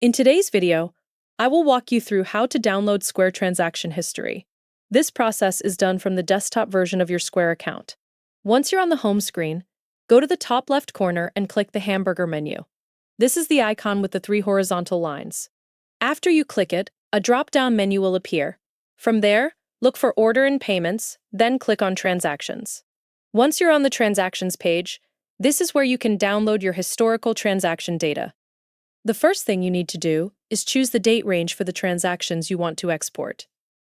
In today's video, I will walk you through how to download Square transaction history. This process is done from the desktop version of your Square account. Once you're on the home screen, go to the top left corner and click the hamburger menu. This is the icon with the three horizontal lines. After you click it, a drop-down menu will appear. From there, look for Order and Payments, then click on Transactions. Once you're on the Transactions page, this is where you can download your historical transaction data. The first thing you need to do is choose the date range for the transactions you want to export.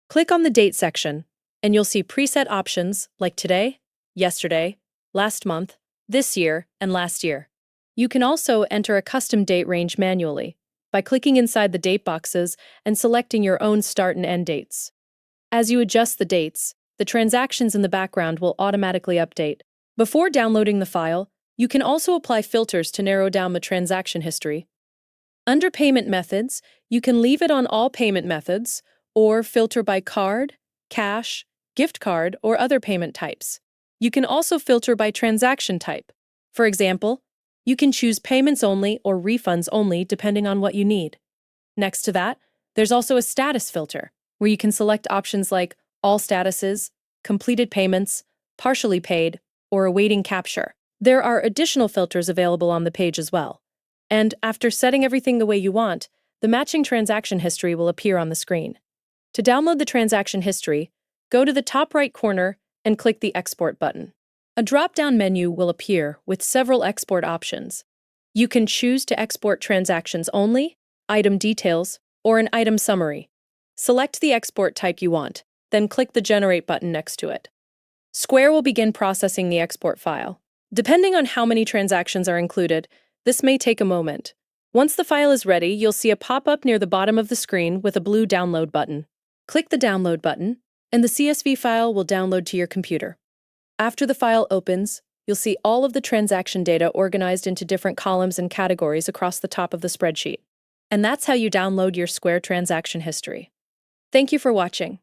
Click on the Date section, and you'll see preset options like today, yesterday, last month, this year, and last year. You can also enter a custom date range manually by clicking inside the date boxes and selecting your own start and end dates. As you adjust the dates, the transactions in the background will automatically update. Before downloading the file, you can also apply filters to narrow down the transaction history. Under Payment Methods, you can leave it on all payment methods or filter by card, cash, gift card, or other payment types. You can also filter by transaction type. For example, you can choose payments only or refunds only depending on what you need. Next to that, there's also a status filter, where you can select options like all statuses, completed payments, partially paid, or awaiting capture. There are additional filters available on the page as well. And after setting everything the way you want, the matching transaction history will appear on the screen. To download the transaction history, go to the top right corner and click the Export button. A drop-down menu will appear with several export options. You can choose to export transactions only, item details, or an item summary. Select the export type you want, then click the Generate button next to it. Square will begin processing the export file. Depending on how many transactions are included, this may take a moment. Once the file is ready, you'll see a pop-up near the bottom of the screen with a blue download button. Click the download button, and the CSV file will download to your computer. After the file opens, you'll see all of the transaction data organized into different columns and categories across the top of the spreadsheet. And that's how you download your Square transaction history. Thank you for watching.